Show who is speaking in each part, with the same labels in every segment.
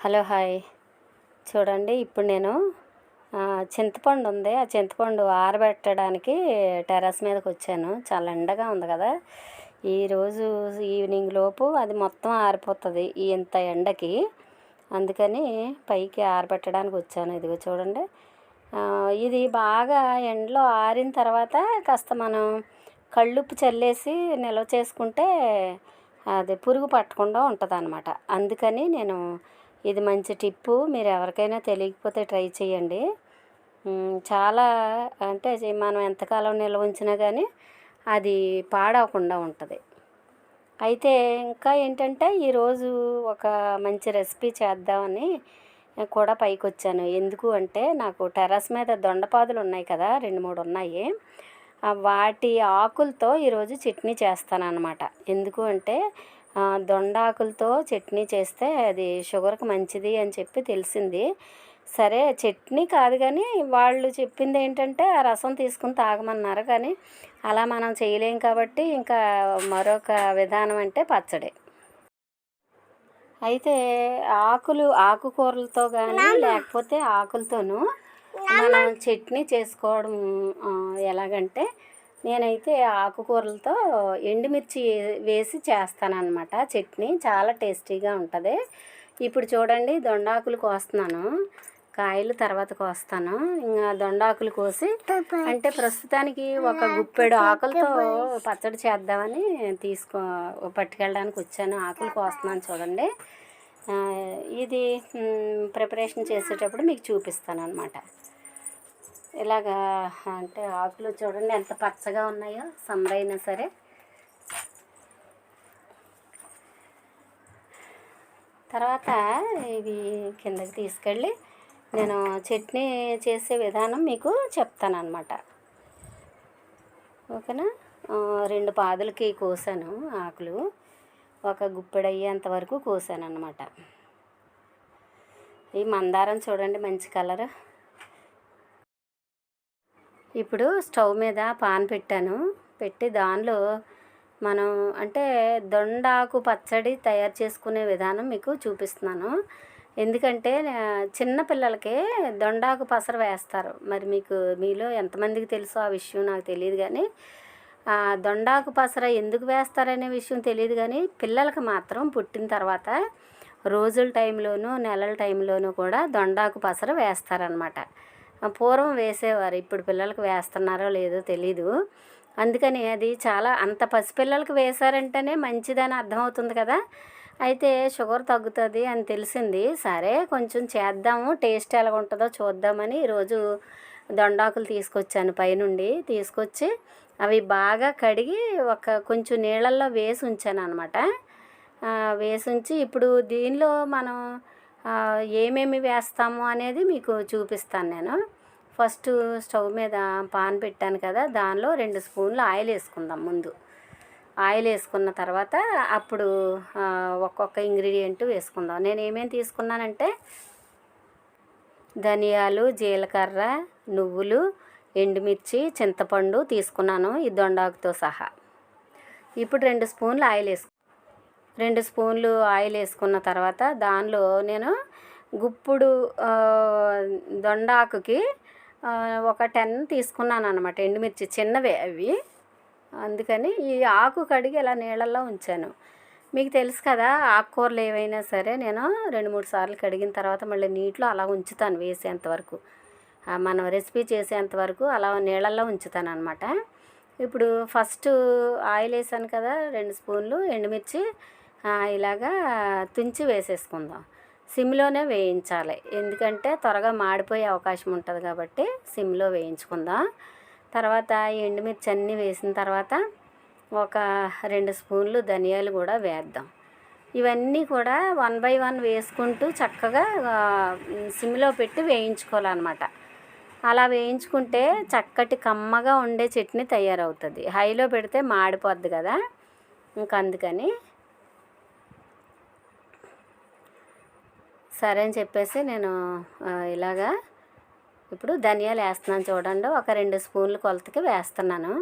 Speaker 1: Hello hi. చూడండి, ఇప్పుడు నేను చింతపండు ఉంది. ఆ చింతపండు ఆరబెట్టడానికి టెర్రస్ మీదకి వచ్చాను. చాలా ఎండగా ఉంది కదా. ఈరోజు ఈవినింగ్ లోపు అది మొత్తం ఆరిపోతుంది ఈ ఇంత ఎండకి. అందుకని పైకి ఆరబెట్టడానికి వచ్చాను. ఇదిగో చూడండి, ఇది బాగా ఎండలో ఆరిన తర్వాత కాస్త మనం కళ్ళుప్పు చల్లేసి నిల్వ చేసుకుంటే అది పురుగు పట్టకుండా ఉంటుంది అన్నమాట. అందుకని నేను ఇది మంచి టిప్పు, మీరు ఎవరికైనా తెలియకపోతే ట్రై చేయండి. చాలా అంటే మనం ఎంతకాలం నిల్వ ఉంచినా కానీ అది పాడవకుండా ఉంటుంది. అయితే ఇంకా ఏంటంటే ఈరోజు ఒక మంచి రెసిపీ చేద్దామని కూడా పైకి వచ్చాను. ఎందుకు అంటే నాకు టెర్రస్ మీద దొండపాదులు ఉన్నాయి కదా, 2-3 ఉన్నాయి. వాటి ఆకులతో ఈరోజు చట్నీ చేస్తాను అన్నమాట. ఎందుకు అంటే దొండాకులతో చట్నీ చేస్తే అది షుగర్కి మంచిది అని చెప్పి తెలిసింది. సరే, చట్నీ కాదు కానీ వాళ్ళు చెప్పింది ఏంటంటే ఆ రసం తీసుకుని తాగమన్నారు. కానీ అలా మనం చేయలేం కాబట్టి ఇంకా మరొక విధానం అంటే పచ్చడి. అయితే ఆకుకూరలతో కానీ లేకపోతే ఆకులతోనూ మనం చట్నీ చేసుకోవడం ఎలాగంటే, నేనైతే ఆకుకూరలతో ఎండుమిర్చి వేసి చేస్తానన్నమాట చట్నీ. చాలా టేస్టీగా ఉంటుంది. ఇప్పుడు చూడండి, దొండాకులు కోస్తున్నాను. కాయలు తర్వాత కోస్తాను. ఇంకా దొండాకులు కోసి అంటే ప్రస్తుతానికి ఒక గుప్పెడు ఆకులతో పచ్చడి చేద్దామని పట్టుకెళ్ళడానికి వచ్చాను. ఆకులు కోస్తున్నాను చూడండి. ఇది ప్రిపరేషన్ చేసేటప్పుడు మీకు చూపిస్తాను అన్నమాట. ఇలాగా అంటే ఆకులు చూడండి ఎంత పచ్చగా ఉన్నాయో, సమ్మర్ అయినా సరే. తర్వాత ఇవి కిందకి తీసుకెళ్ళి నేను చట్నీ చేసే విధానం మీకు చెప్తాను అన్నమాట. ఓకేనా. 2 పాదులకి కోసాను ఆకులు. ఒక గుప్పెడు అయ్యేంత వరకు కోసాను అన్నమాట. ఈ మందారం చూడండి, మంచి కలర్. ఇప్పుడు స్టవ్ మీద పాన్ పెట్టి దానిలో మనం అంటే దొండాకు పచ్చడి తయారు చేసుకునే విధానం మీకు చూపిస్తున్నాను. ఎందుకంటే చిన్న పిల్లలకి దొండాకు పసరు వేస్తారు. మరి మీలో ఎంతమందికి తెలుసో ఆ విషయం నాకు తెలియదు. కానీ దొండాకు పసర ఎందుకు వేస్తారనే విషయం తెలియదు. కానీ పిల్లలకి మాత్రం పుట్టిన తర్వాత రోజుల టైంలోనూ నెలల టైంలోనూ కూడా దొండాకు పసర వేస్తారనమాట. పూర్వం వేసేవారు, ఇప్పుడు పిల్లలకు వేస్తున్నారో లేదో తెలీదు. అందుకని అది చాలా అంత పసిపిల్లలకు వేశారంటేనే మంచిదని అర్థమవుతుంది కదా. అయితే షుగర్ తగ్గుతుంది అని తెలిసింది. సరే, కొంచెం చేద్దాము, టేస్ట్ ఎలా ఉంటుందో చూద్దామని ఈరోజు దొండాకులు తీసుకొచ్చాను. పైనుండి తీసుకొచ్చి అవి బాగా కడిగి కొంచెం నీళ్ళల్లో వేసి ఉంచాను అనమాట. వేసి ఉంచి ఇప్పుడు దీనిలో మనం ఏమేమి వేస్తాము అనేది మీకు చూపిస్తాను నేను. ఫస్ట్ స్టవ్ మీద పాన్ పెట్టాను కదా, దానిలో 2 స్పూన్లు ఆయిల్ వేసుకుందాం. ముందు ఆయిల్ వేసుకున్న తర్వాత అప్పుడు ఒక్కొక్క ఇంగ్రీడియంట్ వేసుకుందాం. నేను ఏమేమి తీసుకున్నానంటే ధనియాలు, జీలకర్ర, నువ్వులు, ఎండుమిర్చి, చింతపండు తీసుకున్నాను ఈ దొండాకుతో సహా. ఇప్పుడు 2 స్పూన్లు ఆయిల్ వేసుకున్న తర్వాత దానిలో నేను గుప్పుడు దొండాకుకి ఒక 10 తీసుకున్నాను అన్నమాట. ఎండుమిర్చి చిన్నవే అవి. అందుకని ఈ ఆకు కడిగి ఇలా నీళ్ళల్లో ఉంచాను. మీకు తెలుసు కదా, ఆకుకూరలు ఏవైనా సరే నేను 2-3 సార్లు కడిగిన తర్వాత మళ్ళీ నీటిలో అలా ఉంచుతాను వేసేంతవరకు. మనం రెసిపీ చేసేంతవరకు అలా నీళ్ళల్లో ఉంచుతాను అనమాట. ఇప్పుడు ఫస్ట్ ఆయిల్ వేసాను కదా, 2 స్పూన్లు ఎండుమిర్చి ఇలాగా తుంచి వేసేసుకుందాం. సిమ్లోనే వేయించాలి, ఎందుకంటే త్వరగా మాడిపోయే అవకాశం ఉంటుంది కాబట్టి సిమ్లో వేయించుకుందాం. తర్వాత ఎండుమిర్చి అన్నీ వేసిన తర్వాత ఒక 2 స్పూన్లు ధనియాలు కూడా వేద్దాం. ఇవన్నీ కూడా 1 by 1 వేసుకుంటూ చక్కగా సిమ్లో పెట్టి వేయించుకోవాలన్నమాట. అలా వేయించుకుంటే చక్కటి కమ్మగా ఉండే చట్నీ తయారవుతుంది. హైలో పెడితే మాడిపోద్ది కదా, ఇంకా అందుకని సరే అని చెప్పేసి నేను ఇలాగా ఇప్పుడు ధనియాలు వేస్తున్నాను చూడండి. ఒక 2 స్పూన్లు కొలతకి వేస్తున్నాను.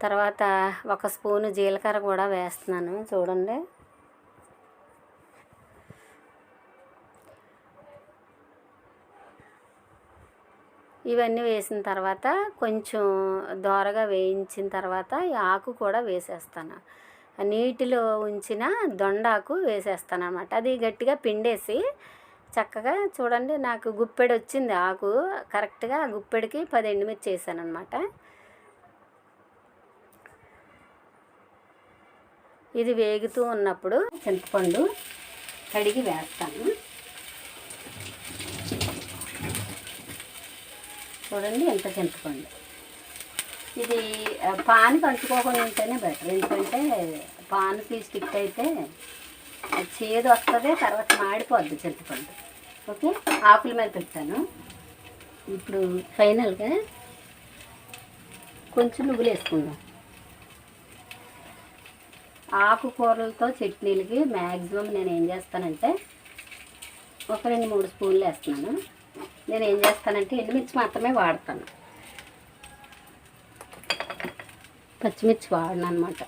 Speaker 1: తర్వాత 1 స్పూను జీలకర్ర కూడా వేస్తున్నాను చూడండి. ఇవన్నీ వేసిన తర్వాత కొంచెం దోరగా వేయించిన తర్వాత ఈ ఆకు కూడా వేసేస్తాను. నీటిలో ఉంచిన దొండాకు వేసేస్తాను అన్నమాట. అది గట్టిగా పిండేసి చక్కగా చూడండి, నాకు గుప్పెడు వచ్చింది ఆకు. కరెక్ట్గా ఆ గుప్పెడికి 10 ఎండుమిర్చి వేసాను అనమాట. ఇది వేగుతూ ఉన్నప్పుడు చింతపండు కడిగి వేస్తాను. చూడండి ఎంత చింతపండు. ఇది పాన్కి అంటుకోకుండా ఉంటేనే బెటర్, ఎందుకంటే పాన్కి స్టిక్ అయితే చేదు వస్తుంది, తర్వాత మాడిపోద్ది చింతపండు. ఓకే, ఆకుల మీద పెట్టాను. ఇప్పుడు ఫైనల్గా కొంచెం నువ్వులు వేసుకుందాం. ఆకుకూరలతో చట్నీలకి మ్యాక్సిమం నేను ఏం చేస్తానంటే ఒక 2-3 స్పూన్లు వేస్తున్నాను. నేను ఏం చేస్తానంటే ఎండుమిర్చి మాత్రమే వాడతాను, పచ్చిమిర్చి వాడను అనమాట.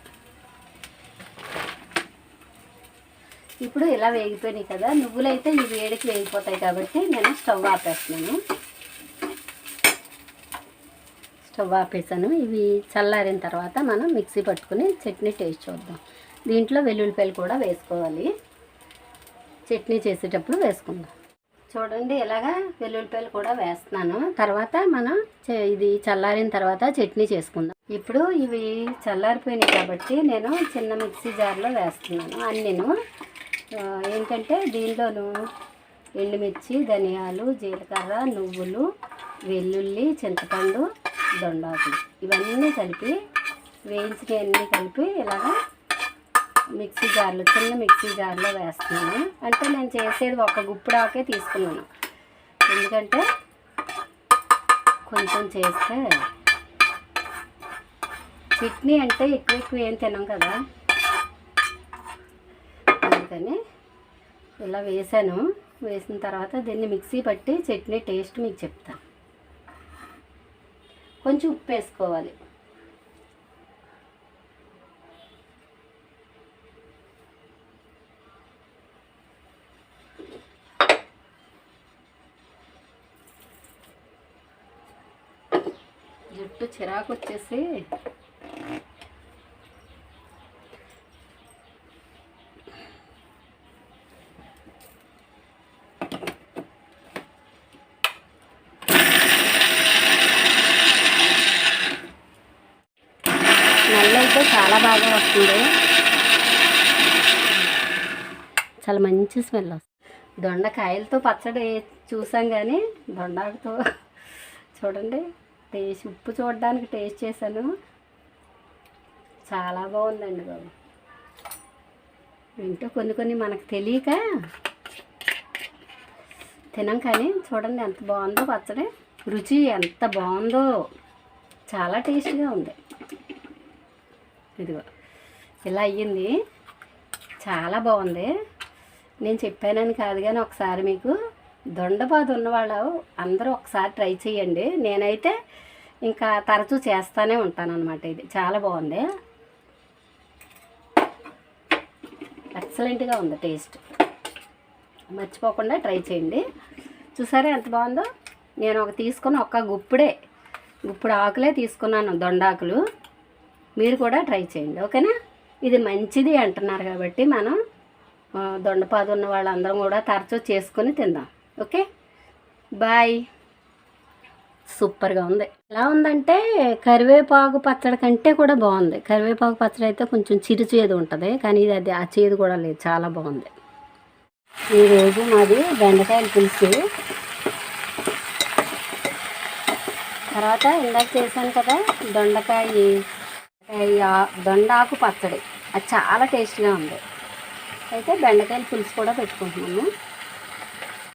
Speaker 1: ఇప్పుడు ఇలా వేగిపోయినాయి కదా, నువ్వులు అయితే ఈ వేడికి వేగిపోతాయి కాబట్టి నేను స్టవ్ ఆపేస్తున్నాను. స్టవ్ ఆపేసాను. ఇవి చల్లారిన తర్వాత మనం మిక్సీ పట్టుకుని చట్నీ టేస్ట్ చూద్దాం. దీంట్లో వెల్లుల్లిపాయలు కూడా వేసుకోవాలి, చట్నీ చేసేటప్పుడు వేసుకుందాం. చూడండి, ఇలాగా వెల్లుల్లిపాయలు కూడా వేస్తున్నాను. తర్వాత మనం ఇది చల్లారిన తర్వాత చట్నీ చేసుకుందాం. ఇప్పుడు ఇవి చల్లారిపోయినాయి కాబట్టి నేను చిన్న మిక్సీ జార్లో వేస్తున్నాను అన్నీను. ఏంటంటే దీనిలోను ఎండుమిర్చి, ధనియాలు, జీలకర్ర, నువ్వులు, వెల్లుల్లి, చింతపండు, దొండాకులు ఇవన్నీ కలిపి వేయించినవన్నీ కలిపి ఇలాగా మిక్సీ జార్లో, చిన్న మిక్సీ జార్లో వేస్తున్నాను. అంటే నేను చేసేది ఒక గుప్పుడాకే తీసుకున్నాను, ఎందుకంటే కొంచెం చేస్తే చట్నీ అంటే ఎక్కువ ఏం తినాం కదా, అందుకని ఇలా వేసాను. వేసిన తర్వాత దీన్ని మిక్సీ పట్టి చట్నీ టేస్ట్ మీకు చెప్తాను. కొంచెం ఉప్పు వేసుకోవాలి. జుట్టు చిరాకు వచ్చేసి స్మెల్ అయితే చాలా బాగా వస్తుంది, చాలా మంచి స్మెల్ వస్తుంది. దొండకాయలతో పచ్చడి చూసాం కానీ దొండాకుతో చూడండి టేస్ట్, ఉప్పు చూడడానికి టేస్ట్ చేశాను, చాలా బాగుందండి బాబు. ఏంటో కొన్ని మనకు తెలియక తినం, కానీ చూడండి ఎంత బాగుందో పచ్చడి, రుచి ఎంత బాగుందో, చాలా టేస్ట్గా ఉంది. ఇదిగో ఇలా అయ్యింది, చాలా బాగుంది. నేను చెప్పానని కాదు కానీ ఒకసారి మీకు దొండబాధ ఉన్నవాళ్ళు అందరూ ఒకసారి ట్రై చేయండి. నేనైతే ఇంకా తరచూ చేస్తూనే ఉంటాను అనమాట. ఇది చాలా బాగుంది, ఎక్సలెంట్గా ఉంది టేస్ట్, మర్చిపోకుండా ట్రై చేయండి. చూసారా ఎంత బాగుందో. నేను తీసుకున్న గుప్పుడు ఆకులే తీసుకున్నాను, దొండాకులు. మీరు కూడా ట్రై చేయండి, ఓకేనా. ఇది మంచిది అంటున్నారు కాబట్టి మనం దొండపాదు ఉన్న వాళ్ళందరం కూడా తరచూ చేసుకొని తిందాం. Okay, bye. సూపర్గా ఉంది. ఎలా ఉందంటే కరివేపాకు పచ్చడి కంటే కూడా బాగుంది. కరివేపాకు పచ్చడి అయితే కొంచెం చిరుచేదు ఉంటుంది, కానీ ఇది ఆ చేదు కూడా లేదు, చాలా బాగుంది. ఈరోజు మాది బెండకాయల పులుసు. తర్వాత ఇందాక చేశాను కదా దొండాకు పచ్చడి, అది చాలా టేస్ట్గా ఉంది. అయితే బెండకాయల పులుసు కూడా పెట్టుకుంటున్నాము.